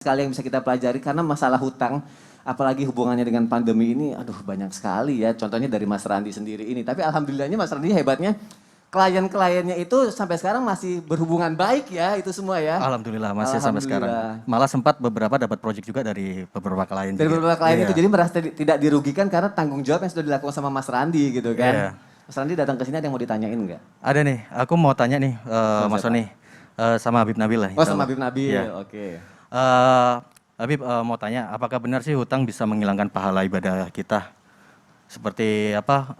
sekali yang bisa kita pelajari karena masalah hutang apalagi hubungannya dengan pandemi ini aduh banyak sekali ya, contohnya dari Mas Randi sendiri ini. Tapi alhamdulillahnya Mas Randi hebatnya klien-kliennya itu sampai sekarang masih berhubungan baik ya, itu semua ya. Alhamdulillah masih sampai sekarang. Malah sempat beberapa dapat project juga dari beberapa klien. Dari beberapa klien itu, jadi merasa tidak dirugikan karena tanggung jawab yang sudah dilakukan sama Mas Randi gitu kan. Mas Randi datang ke sini ada yang mau ditanyain nggak? Ada nih, aku mau tanya nih Mas Sony sama Habib Nabil lah. Oh sama Habib Nabil, oke. Habib mau tanya, apakah benar sih hutang bisa menghilangkan pahala ibadah kita? Seperti apa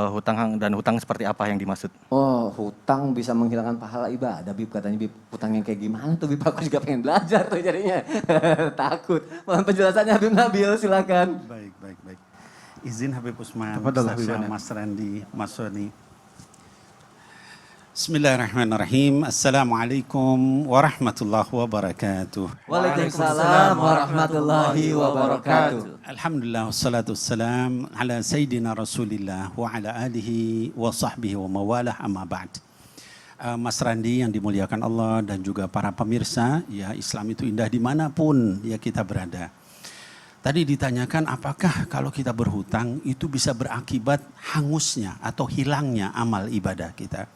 hutang seperti apa yang dimaksud? Oh, hutang bisa menghilangkan pahala ibadah, Bib, katanya Bib. Hutang yang kayak gimana tuh Bib? Aku juga pengen belajar tuh jadinya. Takut. Mohon penjelasannya Habib Nabil, silakan. Baik. Izin Habib Usman, Mas Randi, Mas Sony. Bismillahirrahmanirrahim. Assalamualaikum warahmatullahi wabarakatuh. Waalaikumsalam warahmatullahi wabarakatuh. Alhamdulillah wassalatu wassalam ala sayyidina Rasulillah wa ala alihi wa sahbihi wa mawalah amma ba'd. Mas Randi yang dimuliakan Allah dan juga para pemirsa, ya Islam itu indah dimanapun ya kita berada. Tadi ditanyakan apakah kalau kita berhutang itu bisa berakibat hangusnya atau hilangnya amal ibadah kita.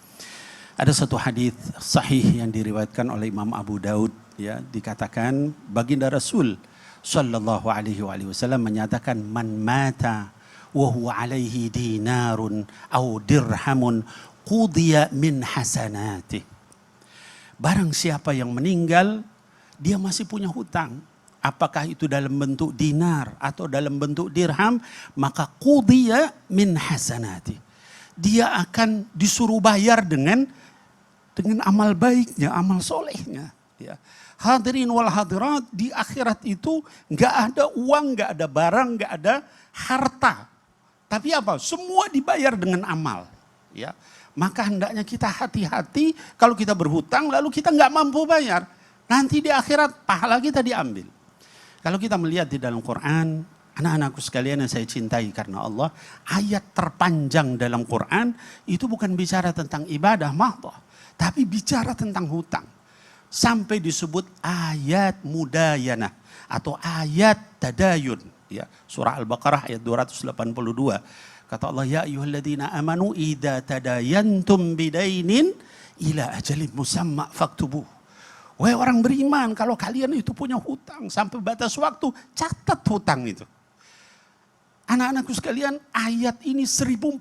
Ada satu hadis sahih yang diriwayatkan oleh Imam Abu Daud, ya, dikatakan baginda Rasul sallallahu alaihi wasallam menyatakan man mata wa huwa alaihi dinarun au dirhamun qudiya min hasanati. Barang siapa yang meninggal dia masih punya hutang, apakah itu dalam bentuk dinar atau dalam bentuk dirham, maka qudiya min hasanati. Dia akan disuruh bayar dengan amal baiknya, amal solehnya. Ya. Hadirin wal hadirat, di akhirat itu nggak ada uang, nggak ada barang, nggak ada harta. Tapi apa? Semua dibayar dengan amal. Ya. Maka hendaknya kita hati-hati kalau kita berhutang lalu kita nggak mampu bayar. Nanti di akhirat pahala kita diambil. Kalau kita melihat di dalam Quran, anak-anakku sekalian yang saya cintai karena Allah, ayat terpanjang dalam Quran itu bukan bicara tentang ibadah mahdoh, tapi bicara tentang hutang. Sampai disebut ayat mudayanah atau ayat tadayun. Ya, surah Al-Baqarah ayat 282. Kata Allah, ya ayyuhalladzina amanu idza tadayantum bidainin ila ajalin musamma faktubuh. Wahai orang beriman, kalau kalian itu punya hutang sampai batas waktu, catat hutang itu. Anak-anakku sekalian, ayat ini 1400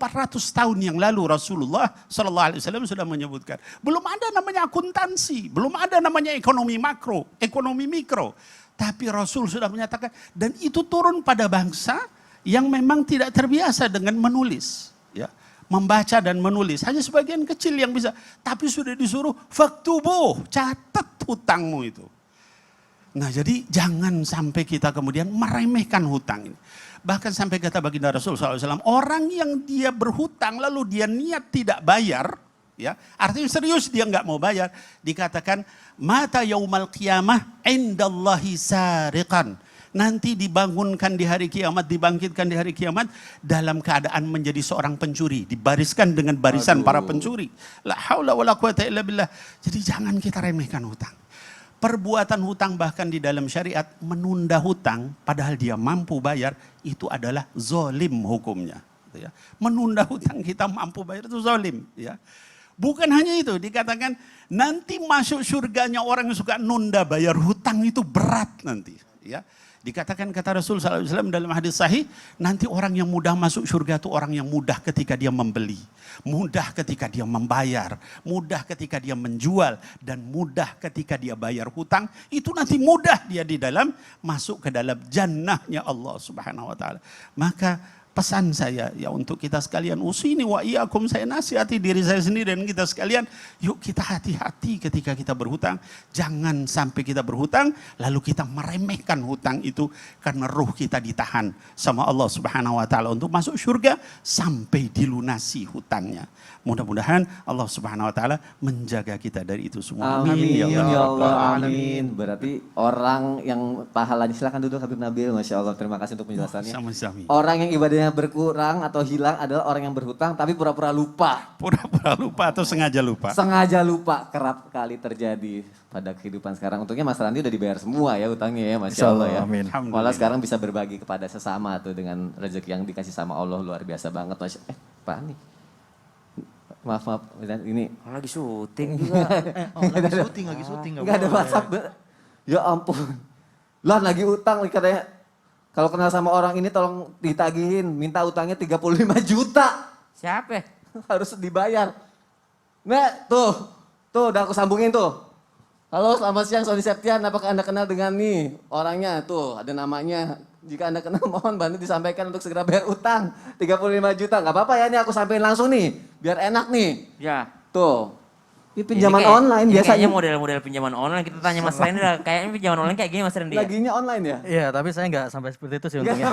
tahun yang lalu Rasulullah SAW sudah menyebutkan. Belum ada namanya akuntansi, belum ada namanya ekonomi makro, ekonomi mikro. Tapi Rasul sudah menyatakan, dan itu turun pada bangsa yang memang tidak terbiasa dengan menulis. Ya, membaca dan menulis, hanya sebagian kecil yang bisa. Tapi sudah disuruh, faktubuh, catat hutangmu itu. Nah jadi jangan sampai kita kemudian meremehkan hutang ini. Bahkan sampai kata baginda Rasul SAW, orang yang dia berhutang lalu dia niat tidak bayar, ya, artinya serius dia nggak mau bayar, dikatakan mata yaumal qiyamah indallahi sariqan. Nanti dibangunkan di hari kiamat, dibangkitkan di hari kiamat dalam keadaan menjadi seorang pencuri, dibariskan dengan barisan para pencuri. La haula wala quwata illa billah. Jadi jangan kita remehkan hutang. Perbuatan hutang bahkan di dalam syariat menunda hutang padahal dia mampu bayar itu adalah zolim hukumnya. Ya. Menunda hutang kita mampu bayar itu zolim. Ya. Bukan hanya itu, dikatakan nanti masuk surganya orang yang suka nunda bayar hutang itu berat nanti. Ya. Dikatakan kata Rasul SAW dalam hadis sahih, nanti orang yang mudah masuk surga itu orang yang mudah ketika dia membeli, mudah ketika dia membayar, mudah ketika dia menjual, dan mudah ketika dia bayar hutang. Itu nanti mudah dia di dalam masuk ke dalam jannahnya Allah Subhanahu Wa Taala. Maka pesan saya ya untuk kita sekalian, usini wa iyyakum, saya nasihati diri saya sendiri dan kita sekalian, yuk kita hati-hati ketika kita berhutang. Jangan sampai kita berhutang lalu kita meremehkan hutang itu karena ruh kita ditahan sama Allah Subhanahu Wa Taala untuk masuk surga sampai dilunasi hutangnya. Mudah-mudahan Allah Subhanahu Wa Taala menjaga kita dari itu semua. Amin ya Allah, amin. Berarti orang yang pahalanya, silakan duduk Habib Nabil, Masya Allah, terima kasih untuk penjelasannya. Sama-sama. Orang yang ibadahnya pahalinya berkurang atau hilang adalah orang yang berhutang tapi pura-pura lupa. Pura-pura lupa atau sengaja lupa? Sengaja lupa, kerap kali terjadi pada kehidupan sekarang. Untungnya Mas Randi udah dibayar semua ya utangnya ya, Masya Allah ya. Amin. Malah sekarang bisa berbagi kepada sesama tuh dengan rezeki yang dikasih sama Allah, luar biasa banget. Pak nih. Maaf, ini. Lagi syuting juga. Lagi syuting. Enggak ada WhatsApp. Ya ampun. Lah lagi utang katanya. Kalau kenal sama orang ini tolong ditagihin, minta utangnya 35 juta. Siapa? Harus dibayar. Nah, tuh udah aku sambungin tuh. Halo, selamat siang Sony Septian, apakah Anda kenal dengan nih orangnya? Tuh, ada namanya. Jika Anda kenal, mohon bantu disampaikan untuk segera bayar utang. 35 juta, nggak apa-apa ya, ini aku sampein langsung nih. Biar enak nih. Ya. Tuh, ini pinjaman online ini biasanya. kayaknya model-model pinjaman online. Kita tanya Mas Randy lah, kayaknya pinjaman online kayak gini Mas Randy. Laginya online ya? Iya, tapi saya nggak sampai seperti itu sih untungnya.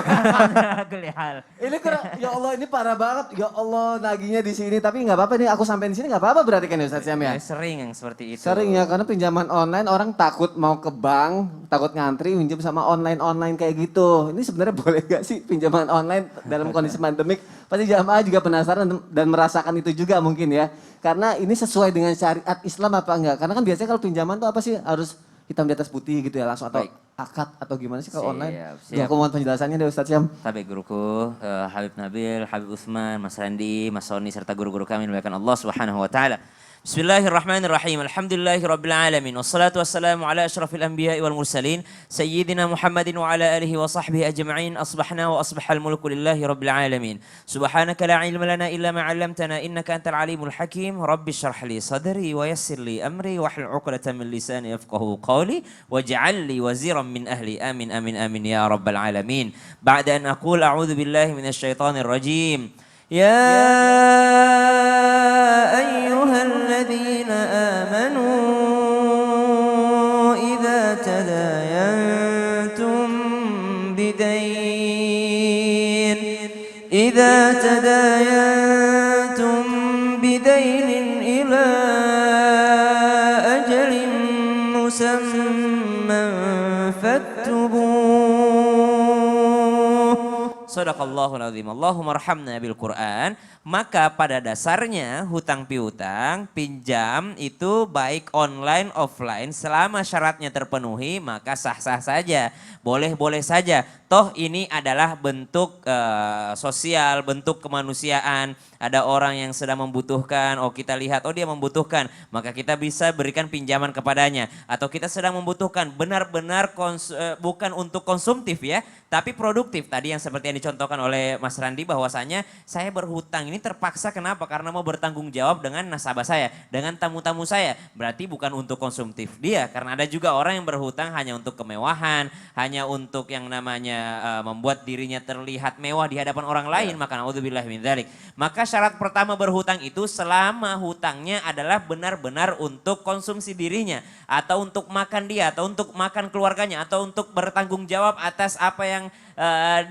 Gelihal. Ini ya Allah ini parah banget. Ya Allah naginya di sini tapi nggak apa-apa nih aku sampein di sini nggak apa-apa berarti kan ya Ustaz Syam ya? Sering yang seperti itu. Sering ya karena pinjaman online orang takut mau ke bank, takut ngantri pinjam sama online kayak gitu. Ini sebenarnya boleh gak sih pinjaman online dalam kondisi pandemik? Pasti jamaah juga penasaran dan merasakan itu juga mungkin ya. Karena ini sesuai dengan syariat Islam apa enggak? Karena kan biasanya kalau pinjaman tuh apa sih harus hitam di atas putih gitu ya langsung atau Baik. akad atau gimana sih kalau online? Siap. Aku mohon penjelasannya deh Ustaz Syam. Tabe guruku, Habib Nabil, Habib Utsman, Mas Randi, Mas Sony serta guru-guru kami dimuliakan Allah Subhanahu wa taala. Bismillahirrahmanirrahim. Alhamdulillahirabbil alamin. Wassalatu wassalamu ala asyrafil anbiya'i wal mursalin sayyidina Muhammadin wa ala alihi wa sahbihi ajma'in. Asbahna wa asbahal mulku lillahi rabbil alamin. Subhanaka la ilma lana illa ma 'allamtana innaka antal alimul hakim. Rabbi shrah li sadri wa yassir li amri wahlul 'uqdatam min lisani yafqahu qawli waj'al li waziran min ahli. Amin amin amin ya rabbal alamin. Ba'da an aqul a'udzu billahi minasy syaithanir rajim. يا أيها الذين آمنوا إذا تداينتم بدين إلى أجل مسمى فاكتبوه. Sadaqallahul azim. Allahumma arhamna bil Quran. Maka pada dasarnya hutang piutang, pinjam itu baik online offline selama syaratnya terpenuhi maka sah-sah saja. Boleh-boleh saja. Toh ini adalah bentuk sosial, bentuk kemanusiaan. Ada orang yang sedang membutuhkan, oh kita lihat, oh dia membutuhkan. Maka kita bisa berikan pinjaman kepadanya. Atau kita sedang membutuhkan benar-benar bukan untuk konsumtif ya. Tapi produktif. Tadi yang seperti yang dicontohkan oleh Mas Randi bahwasanya saya berhutang ini terpaksa kenapa? Karena mau bertanggung jawab dengan nasabah saya. Dengan tamu-tamu saya. Berarti bukan untuk konsumtif dia. Karena ada juga orang yang berhutang hanya untuk kemewahan. Hanya untuk yang namanya membuat dirinya terlihat mewah di hadapan orang lain, maka naudzubillah min dzalik. Maka syarat pertama berhutang itu selama hutangnya adalah benar-benar untuk konsumsi dirinya atau untuk makan dia atau untuk makan keluarganya atau untuk bertanggung jawab atas apa yang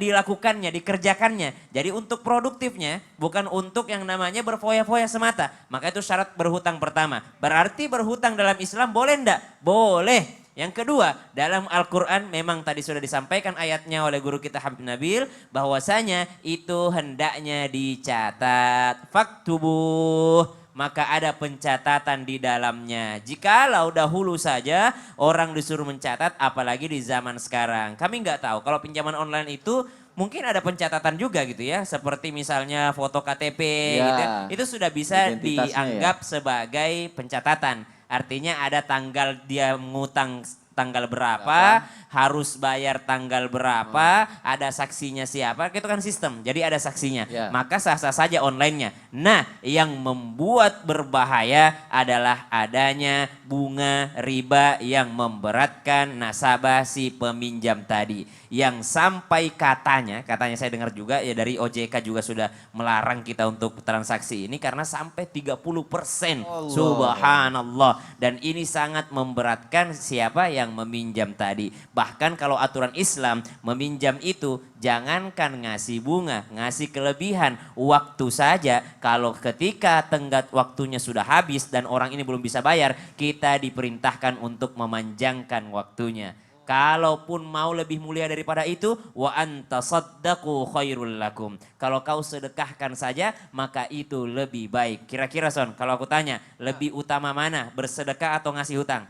dilakukannya, dikerjakannya. Jadi untuk produktifnya bukan untuk yang namanya berfoya-foya semata. Maka itu syarat berhutang pertama. Berarti berhutang dalam Islam boleh enggak? Boleh. Yang kedua, dalam Al-Quran memang tadi sudah disampaikan ayatnya oleh guru kita Habib Nabil. Bahwasanya itu hendaknya dicatat. Faktubuh. Maka ada pencatatan di dalamnya. Jikalau dahulu saja orang disuruh mencatat apalagi di zaman sekarang. Kami nggak tahu kalau pinjaman online itu mungkin ada pencatatan juga gitu ya. Seperti misalnya foto KTP gitu ya. Itu sudah bisa dianggap sebagai pencatatan. Artinya ada tanggal dia ngutang tanggal berapa, harus bayar tanggal berapa, ada saksinya siapa, itu kan sistem. Jadi ada saksinya. Maka sah-sah saja online-nya. Nah, yang membuat berbahaya adalah adanya bunga riba yang memberatkan nasabah si peminjam tadi. Yang sampai katanya saya dengar juga ya dari OJK juga sudah melarang kita untuk transaksi ini karena sampai 30%. Subhanallah. Dan ini sangat memberatkan siapa yang meminjam tadi. Bahkan kalau aturan Islam meminjam itu jangankan ngasih bunga, ngasih kelebihan waktu saja. Kalau ketika tenggat waktunya sudah habis dan orang ini belum bisa bayar, kita diperintahkan untuk memanjangkan waktunya. Kalaupun mau lebih mulia daripada itu, wa anta saddaqu khairul lakum. Kalau kau sedekahkan saja, maka itu lebih baik. Kira-kira Son, kalau aku tanya, lebih utama mana? Bersedekah atau ngasih hutang?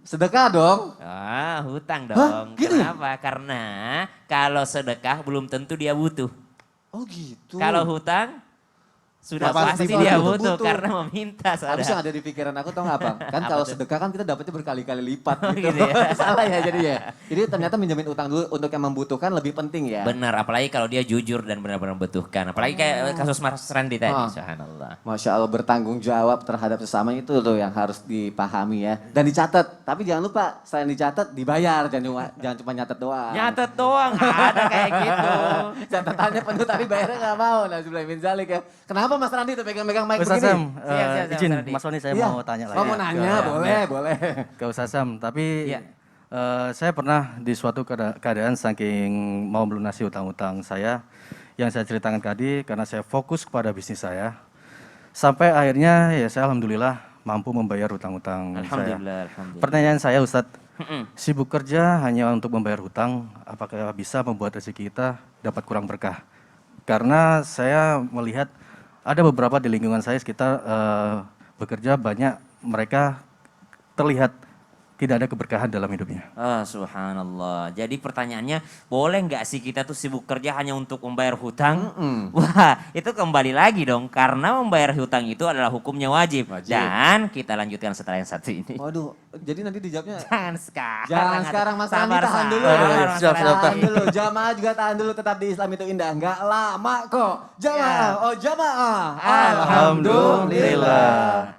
Sedekah dong. Ah, hutang Hah? dong. Gitu ya? Kenapa? Karena kalau sedekah belum tentu dia butuh. Oh gitu. Kalau hutang sudah Pasti pasti dia butuh. butuh karena meminta. Habis yang ada di pikiran aku tau gak Bang? Kan kalau sedekah kan kita dapatnya berkali-kali lipat gitu. Gitu ya. Salah ya jadi ya. Jadi ternyata minjemin utang dulu untuk yang membutuhkan lebih penting ya. Benar, apalagi kalau dia jujur dan benar-benar membutuhkan. Apalagi kayak kasus Mas Randi tadi. Ah. Subhanallah. Masya Allah bertanggung jawab terhadap sesama itu tuh yang harus dipahami ya. Dan dicatat. Tapi jangan lupa selain dicatat dibayar. Jangan cuma nyatet doang. Nyatet doang, ada kayak gitu. Catatannya penuh tapi bayarnya gak mau. Nah min zalik ya. Kenapa Mas Randi tuh pegang-pegang mic Ustaz begini? Sam, Siap, izin Mas Randi. Mas Roni saya Iya. mau tanya lagi. Oh mau nanya, boleh. Ke Ustaz Sam, tapi Iya. saya pernah di suatu keadaan saking mau melunasi utang-utang saya yang saya ceritakan tadi karena saya fokus kepada bisnis saya. Sampai akhirnya ya saya alhamdulillah mampu membayar utang-utang saya. Alhamdulillah. Pertanyaan saya Ustadz, sibuk kerja hanya untuk membayar hutang, apakah bisa membuat rezeki kita dapat kurang berkah? Karena saya melihat ada beberapa di lingkungan saya sekitar bekerja banyak mereka terlihat tidak ada keberkahan dalam hidupnya. Ah, subhanallah. Jadi pertanyaannya, boleh nggak sih kita tuh sibuk kerja hanya untuk membayar hutang? Wah, itu kembali lagi dong. Karena membayar hutang itu adalah hukumnya wajib. Dan kita lanjutkan setelah yang satu ini. Waduh, jadi nanti dijawabnya Jangan sekarang. jangan sekarang Mas Randi Sabar, tahan dulu. sabar, ya. Mas Siap, Randi. siap, Tahan dulu, jamaah juga tahan dulu tetap di Islam itu indah. Enggak lama kok. Jamaah, oh jamaah. Alhamdulillah.